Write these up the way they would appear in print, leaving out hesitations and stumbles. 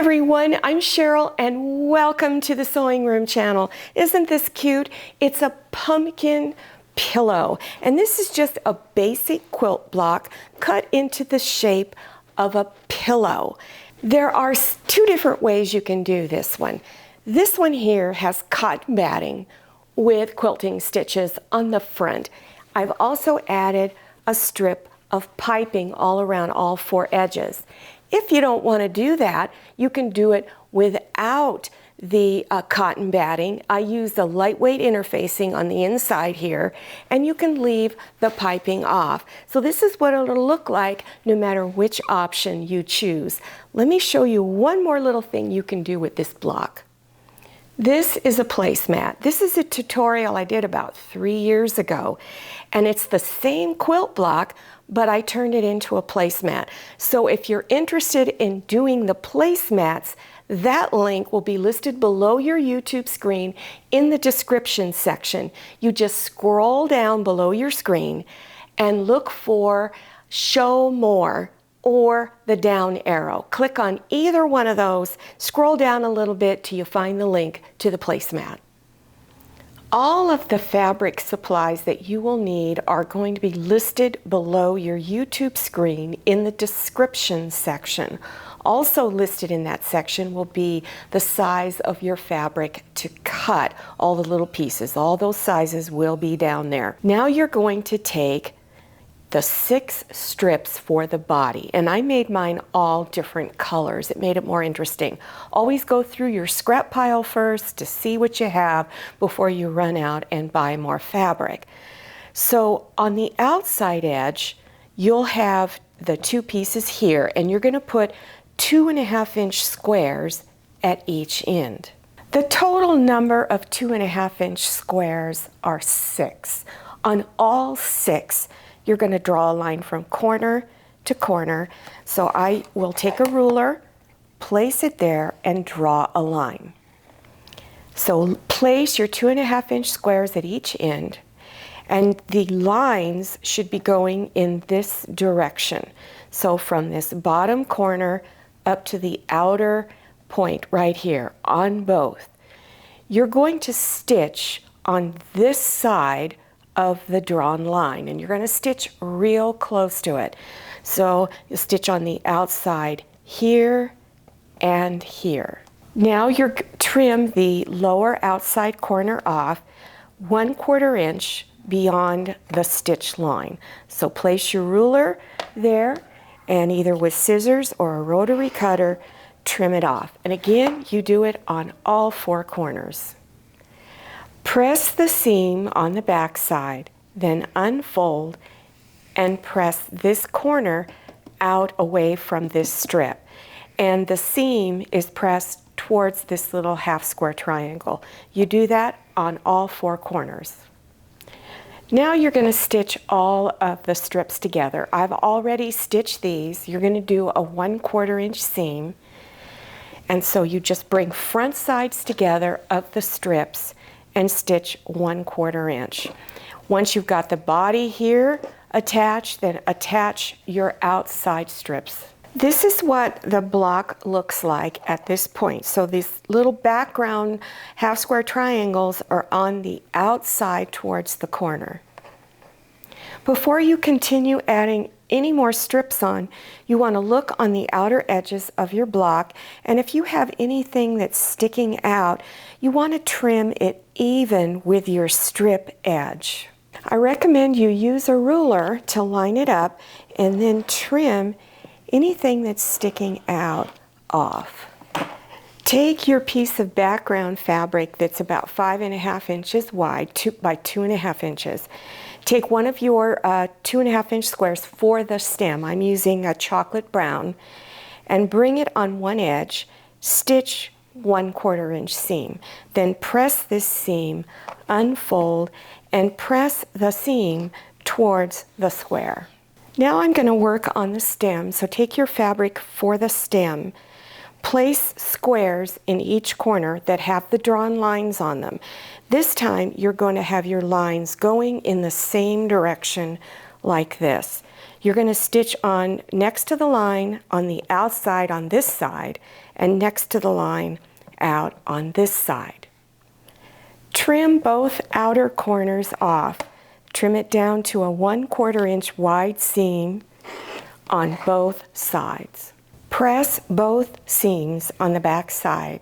everyone, I'm Cheryl and welcome to the Sewing Room channel. Isn't this cute? It's a pumpkin pillow, and this is just a basic quilt block cut into the shape of a pillow. There are two different ways you can do this one. This one here has cotton batting with quilting stitches on the front. I've also added a strip of piping all around all four edges. If you don't want to do that, you can do it without the cotton batting. I use the lightweight interfacing on the inside here, and you can leave the piping off. So this is what it'll look like no matter which option you choose. Let me show you one more little thing you can do with this block. This is a placemat. This is a tutorial I did about 3 years ago, and it's the same quilt block, but I turned it into a placemat. So if you're interested in doing the placemats, that link will be listed below your YouTube screen in the description section. You just scroll down below your screen and look for Show More or the down arrow. Click on either one of those, scroll down a little bit till you find the link to the placemat. All of the fabric supplies that you will need are going to be listed below your YouTube screen in the description section. Also listed in that section will be the size of your fabric to cut all the little pieces. All those sizes will be down there. Now you're going to take the 6 strips for the body, and I made mine all different colors. It made it more interesting. Always go through your scrap pile first to see what you have before you run out and buy more fabric. So on the outside edge, you'll have the 2 pieces here, and you're going to put 2.5-inch squares at each end. The total number of 2.5-inch squares are 6. On all 6, you're going to draw a line from corner to corner. So I will take a ruler, place it there, and draw a line. So place your 2.5-inch squares at each end, and the lines should be going in this direction. So from this bottom corner up to the outer point right here on both. You're going to stitch on this side of the drawn line, and you're going to stitch real close to it. So you stitch on the outside here and here. Now you're trim the lower outside corner off 1/4 inch beyond the stitch line. So place your ruler there, and either with scissors or a rotary cutter, trim it off. And again, you do it on all 4 corners. Press the seam on the back side, then unfold and press this corner out away from this strip. And the seam is pressed towards this little half square triangle. You do that on all 4 corners. Now you're going to stitch all of the strips together. I've already stitched these. You're going to do a 1/4 inch seam. And so you just bring front sides together of the strips and stitch 1/4 inch. Once you've got the body here attached, then attach your outside strips. This is what the block looks like at this point. So these little background half square triangles are on the outside towards the corner. Before you continue adding any more strips on, you want to look on the outer edges of your block, and if you have anything that's sticking out, you want to trim it even with your strip edge. I recommend you use a ruler to line it up and then trim anything that's sticking out off. Take your piece of background fabric that's about 5.5 inches wide by 2.5 inches. Take one of your 2.5-inch squares for the stem. I'm using a chocolate brown, and bring it on one edge, stitch 1/4 inch seam. Then press this seam, unfold, and press the seam towards the square. Now I'm going to work on the stem, so take your fabric for the stem. Place squares in each corner that have the drawn lines on them. This time you're going to have your lines going in the same direction like this. You're going to stitch on next to the line on the outside on this side and next to the line out on this side. Trim both outer corners off. Trim it down to a 1/4 inch wide seam on both sides. Press both seams on the back side,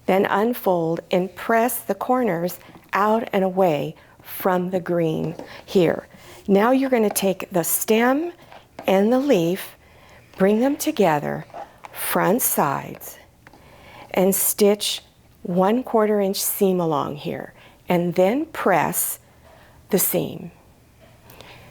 then unfold and press the corners out and away from the green here. Now you're going to take the stem and the leaf, bring them together, front sides, and stitch 1/4 inch seam along here, and then press the seam.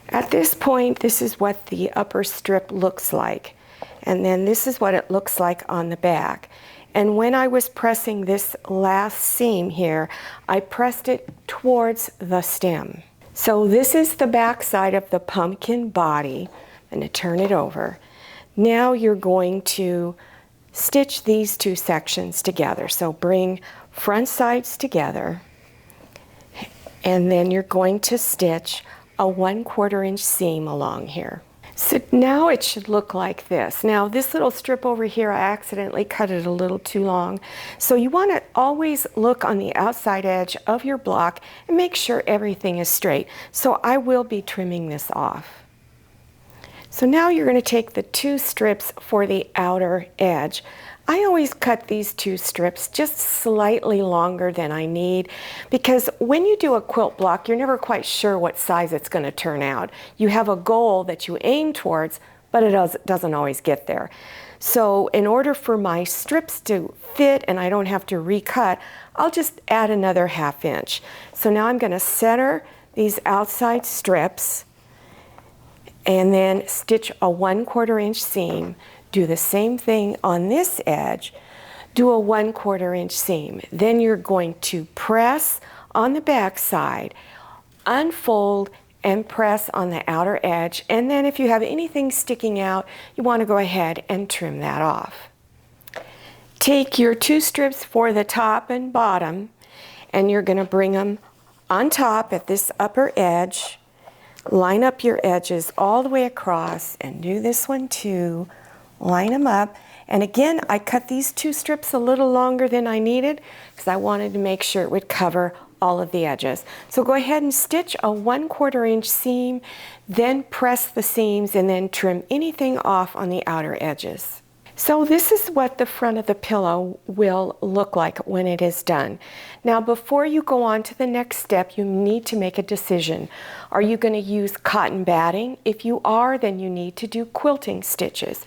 At this point, this is what the upper strip looks like, and then this is what it looks like on the back. And when I was pressing this last seam here, I pressed it towards the stem. So this is the back side of the pumpkin body. I'm going to turn it over. Now you're going to stitch these two sections together. So bring front sides together, and then you're going to stitch a 1/4 inch seam along here. So now it should look like this. Now this little strip over here, I accidentally cut it a little too long. So you want to always look on the outside edge of your block and make sure everything is straight. So I will be trimming this off. So now you're going to take the two strips for the outer edge. I always cut these two strips just slightly longer than I need, because when you do a quilt block, you're never quite sure what size it's going to turn out. You have a goal that you aim towards, but it doesn't always get there. So in order for my strips to fit and I don't have to recut, I'll just add another 1/2 inch. So now I'm going to center these outside strips and then stitch a 1/4 inch seam. Do the same thing on this edge, do a 1/4 inch seam. Then you're going to press on the back side, unfold and press on the outer edge, and then if you have anything sticking out, you want to go ahead and trim that off. Take your two strips for the top and bottom, and you're going to bring them on top at this upper edge. Line up your edges all the way across, and do this one too. Line them up, and again I cut these two strips a little longer than I needed because I wanted to make sure it would cover all of the edges. So go ahead and stitch a 1/4 inch seam, then press the seams, and then trim anything off on the outer edges. So this is what the front of the pillow will look like when it is done. Now before you go on to the next step, you need to make a decision. Are you going to use cotton batting? If you are, then you need to do quilting stitches.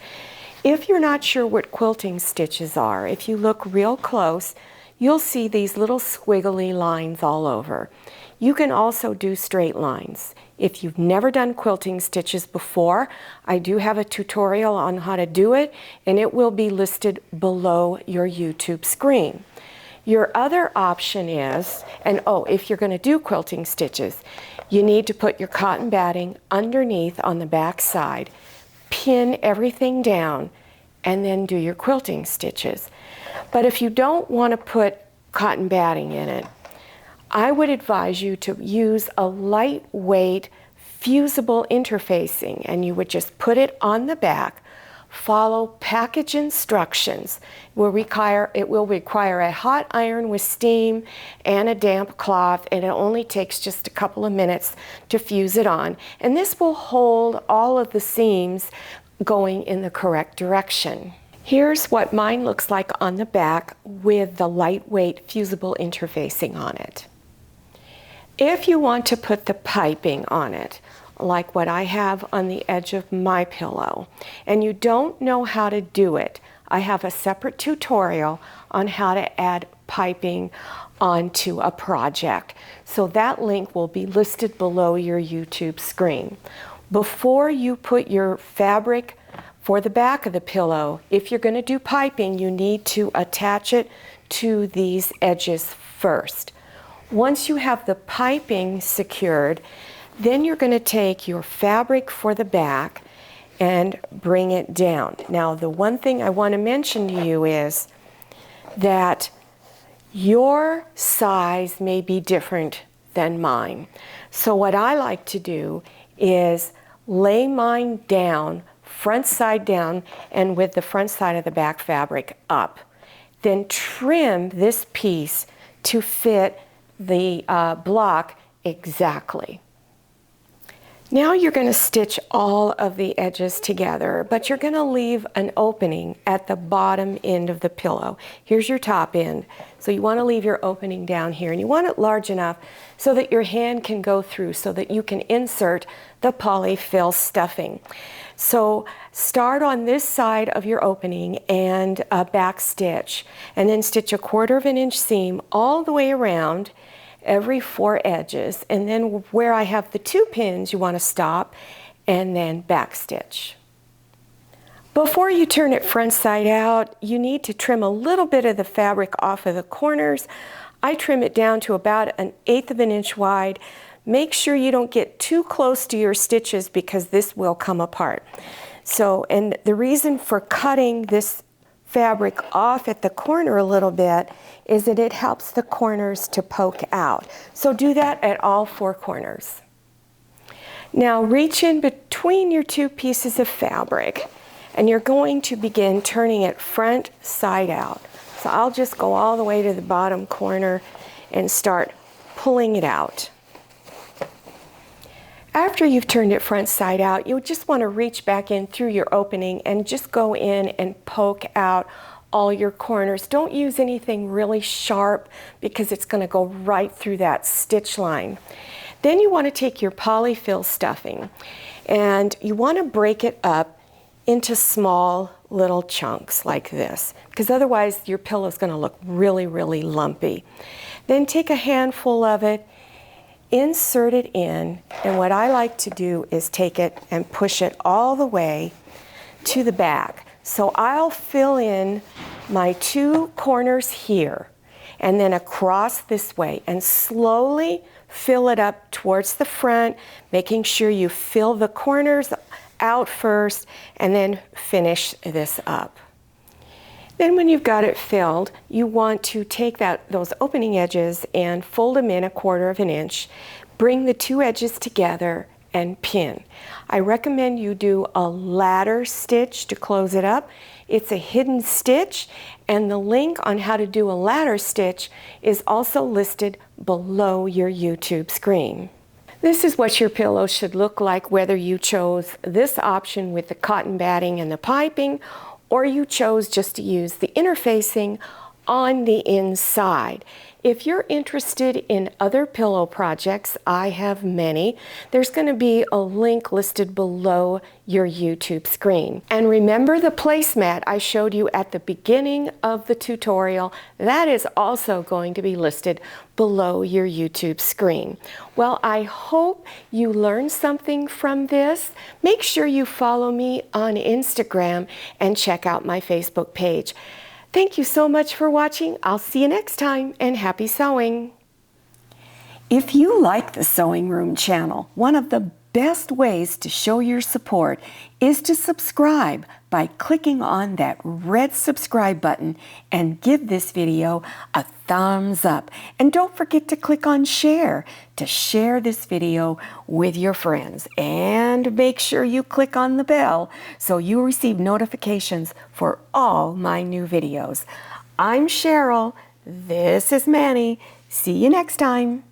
If you're not sure what quilting stitches are, if you look real close, you'll see these little squiggly lines all over. You can also do straight lines. If you've never done quilting stitches before, I do have a tutorial on how to do it, and it will be listed below your YouTube screen. Your other option is, and if you're going to do quilting stitches, you need to put your cotton batting underneath on the back side, pin everything down, and then do your quilting stitches. But if you don't want to put cotton batting in it, I would advise you to use a lightweight fusible interfacing, and you would just put it on the back, follow package instructions. It will require a hot iron with steam and a damp cloth, and it only takes just a couple of minutes to fuse it on. And this will hold all of the seams going in the correct direction. Here's what mine looks like on the back with the lightweight fusible interfacing on it. If you want to put the piping on it, like what I have on the edge of my pillow, and you don't know how to do it, I have a separate tutorial on how to add piping onto a project. So that link will be listed below your YouTube screen. Before you put your fabric for the back of the pillow, if you're going to do piping, you need to attach it to these edges first. Once you have the piping secured, then you're going to take your fabric for the back and bring it down. Now, the one thing I want to mention to you is that your size may be different than mine. So what I like to do is lay mine down, front side down, and with the front side of the back fabric up. Then trim this piece to fit the block exactly. Now you're going to stitch all of the edges together, but you're going to leave an opening at the bottom end of the pillow. Here's your top end. So you want to leave your opening down here, and you want it large enough so that your hand can go through, so that you can insert the polyfill stuffing. So start on this side of your opening and back stitch, and then stitch a 1/4 inch seam all the way around every 4 edges, and then where I have the 2 pins you want to stop and then back stitch. Before you turn it front side out, you need to trim a little bit of the fabric off of the corners. I trim it down to about 1/8 of an inch wide. Make sure you don't get too close to your stitches because this will come apart. So, and the reason for cutting this fabric off at the corner a little bit is that it helps the corners to poke out. So do that at all 4 corners. Now reach in between your 2 pieces of fabric, and you're going to begin turning it front side out. So I'll just go all the way to the bottom corner and start pulling it out. After you've turned it front side out, you just want to reach back in through your opening and just go in and poke out all your corners. Don't use anything really sharp because it's going to go right through that stitch line. Then you want to take your polyfill stuffing and you want to break it up into small little chunks like this, because otherwise your pillow is going to look really, really lumpy. Then take a handful of it, insert it in, and what I like to do is take it and push it all the way to the back. So I'll fill in my 2 corners here and then across this way and slowly fill it up towards the front, making sure you fill the corners out first and then finish this up. Then when you've got it filled, you want to take those opening edges and fold them in a 1/4 of an inch, bring the 2 edges together and pin. I recommend you do a ladder stitch to close it up. It's a hidden stitch, and the link on how to do a ladder stitch is also listed below your YouTube screen. This is what your pillow should look like whether you chose this option with the cotton batting and the piping, or you chose just to use the interfacing on the inside. If you're interested in other pillow projects, I have many. There's going to be a link listed below your YouTube screen. And remember the placemat I showed you at the beginning of the tutorial? That is also going to be listed below your YouTube screen. Well, I hope you learned something from this. Make sure you follow me on Instagram and check out my Facebook page. Thank you so much for watching. I'll see you next time, and happy sewing. If you like the Sewing Room channel, one of the best ways to show your support is to subscribe by clicking on that red subscribe button and give this video a thumbs up. And don't forget to click on share to share this video with your friends. And make sure you click on the bell so you receive notifications for all my new videos. I'm Cheryl. This is Manny. See you next time.